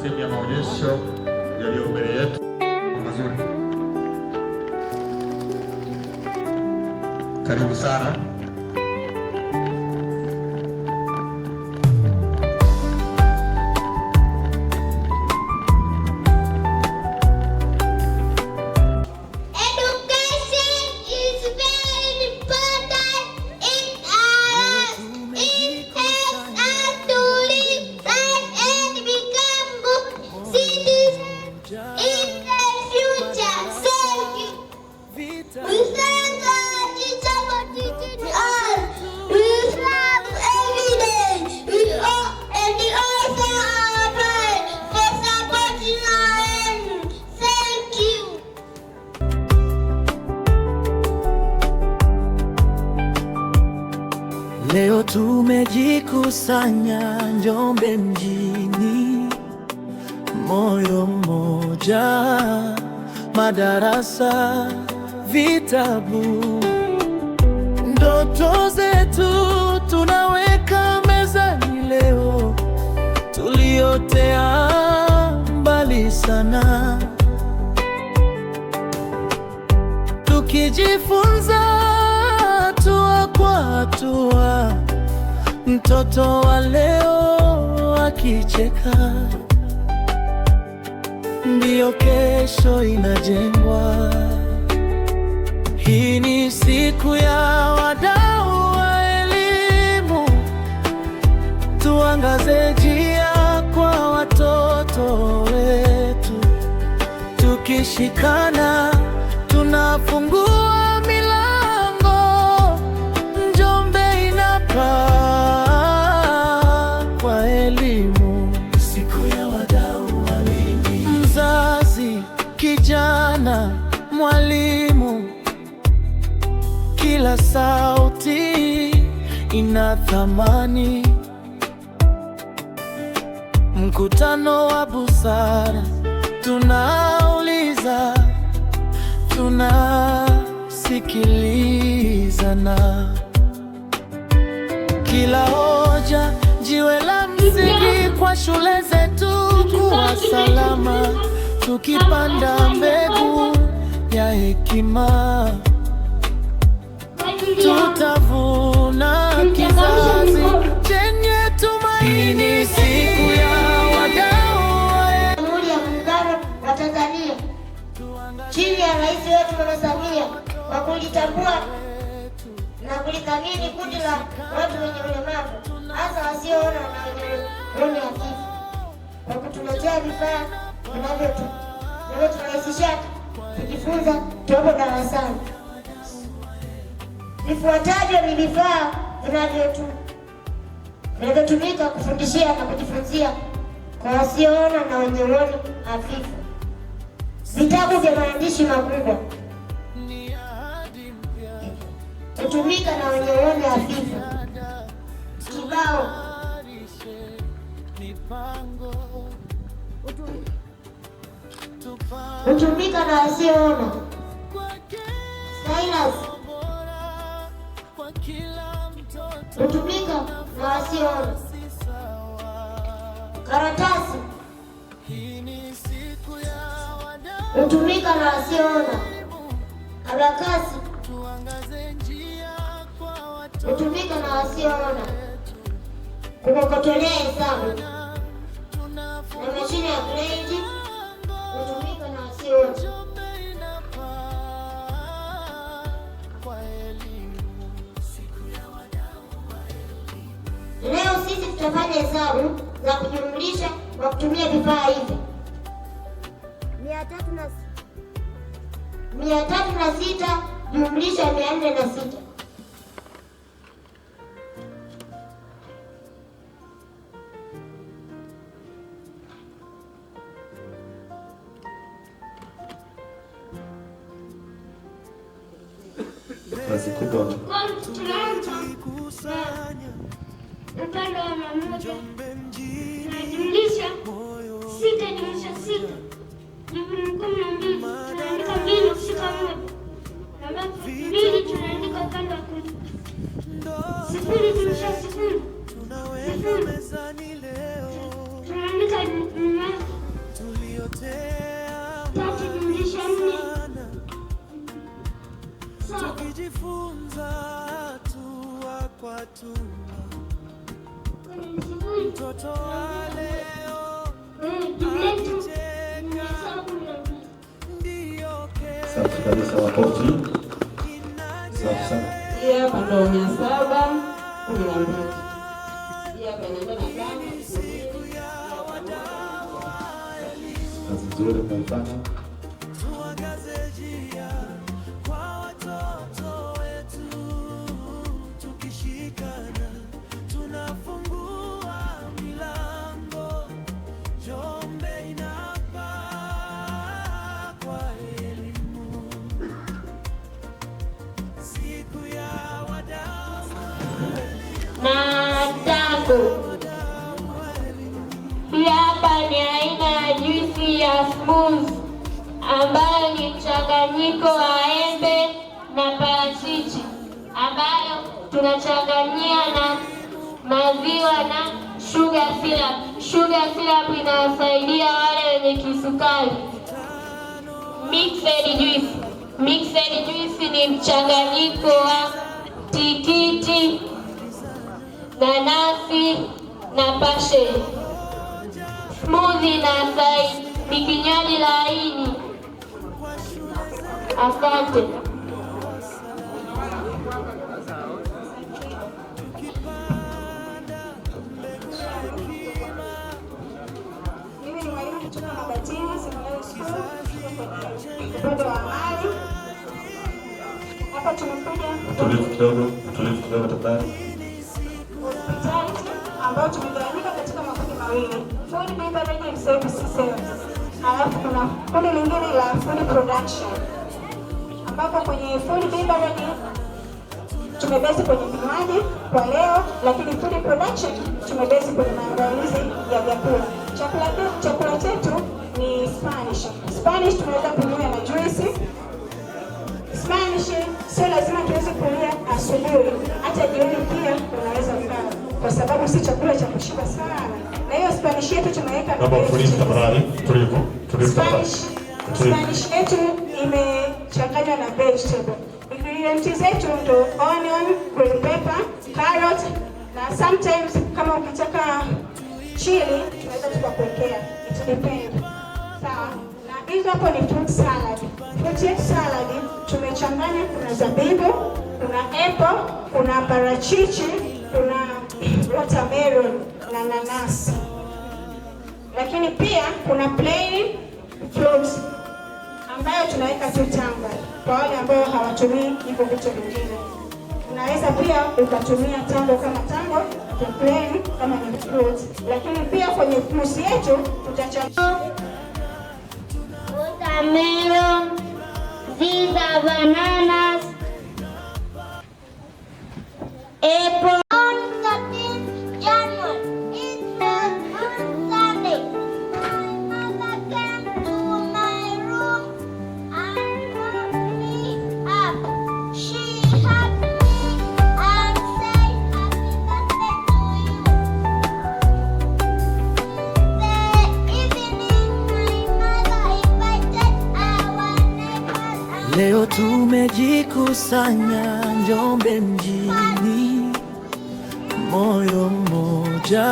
sehemu ya maonyesho yaliyo mbele yetu mazuri. Karibu sana. Leo tumejikusanya Njombe mjini, moyo mmoja, madarasa, vitabu, ndoto zetu tunaweka mezani leo, tuliotea mbali sana, tukijifunza hatua kwa hatua, mtoto wa leo akicheka, ndiyo kesho inajengwa. Hii ni siku ya wadau wa elimu, tuangaze njia kwa watoto wetu, tukishikana tunafungua kwa elimu. Siku ya wadau wa elimu, mzazi, kijana, mwalimu, kila sauti ina thamani. Mkutano wa busara, tunauliza, tunasikilizana. Kila hoja jiwe la msingi kwa shule zetu kuwa salama, tukipanda mbegu ya hekima, tutavuna kizazi chenye tumaini. Siku ya wadau wa Jamhuri ya Muungano wa Tanzania chini ya Rais wetu Mama Samia, kwa kulitambua na kulithamini kundi la watu wenye ulemavu, hasa wasioona na wenye uoni hafifu, kwa kutuletea vifaa vinavyoturahisisha kujifunza tupo darasani. Vifuatavyo ni vifaa vinavyotumika kufundishia na kujifunzia kwa wasioona na wenye uoni hafifu: vitabu vya maandishi makubwa hutumika na wenye uoni hafifu, kibao hutumika na wasioona, stylus hutumika na wasioona, karatasi hutumika na wasioona, abakasi hutumika na wasioona, kukokotolea hesabu na mashine ya grade hutumika na wasioona. Leo sisi tutafanya hesabu za kujumlisha kwa kutumia vifaa hivi: 306 jumlisha 406. Upande wa mamoja tunajumlisha 6 jumlisha 6 ni 12. Tunaandika 2 kushika 1, ambapo 2 tunaandika upande wa kulia. 0 jumlisha 0 tunaandika kabisa makofi. Safi sana. Hii hapa ndo 712. Hii hapa inaenda na kama kazi nzuri mnaifanya. Na tango. Hii hapa ni aina ya juisi ya smooth ambayo ni mchanganyiko wa embe na parachichi ambayo tunachanganyia na maziwa na sugar syrup. Sugar syrup inawasaidia wale wenye kisukari. Mixed juice. Mixed juice ni mchanganyiko wa tikiti, nanasi na passion. Smoothie ni kinywaji laini. Asante. Mimi ni mwalimu kutoka Mabatini Secondary School upande wa amali. Hapa tumekuja Tulivu kidogo tafadhali. Hospitality ambayo tumegawanyika katika makundi mawili, food beverage and service sales. Alafu kuna kundi lingine la food production, ambapo kwenye food beverage tumebezi kwenye vinywaji kwa leo, lakini food production tumebezi kwenye maandalizi ya vyakula. Chakula chetu ni Spanish. Spanish tunaweza kunywa na juice. Spanish sio lazima tuweze kulia asubuhi, hata jioni pia unaweza kula, kwa sababu si chakula cha kushiba sana. Na hiyo Spanish yetu tumeweka Baba fuliza tafadhali. Tulivu. Spanish yetu imechanganywa na vegetable. Ingredients zetu ndo onion, green pepper, carrot na sometimes kama ukitaka chili tunaweza tukakuwekea. It depends. Sawa? Na hizo hapo ni fruit salad. Fruit salad tumechanganya, kuna zabibu, kuna apple, kuna parachichi, kuna watermelon na nanasi. Lakini pia kuna plain fruits ambayo tunaweka tu tango kwa wale ambao hawatumii hivyo vitu vingine. Unaweza pia ukatumia tango kama tango, plain kama ni fruits. Lakini pia kwenye fruits yetu tutachanganya watermelon, these are bananas, apple. On 13th January, it's on Sunday. My mother came to my room and woke me up. She hugged me and said, "Happy birthday to you." The evening, my mother invited our neighbors and Leo tumejikusanya Njombe mjini, moyo mmoja,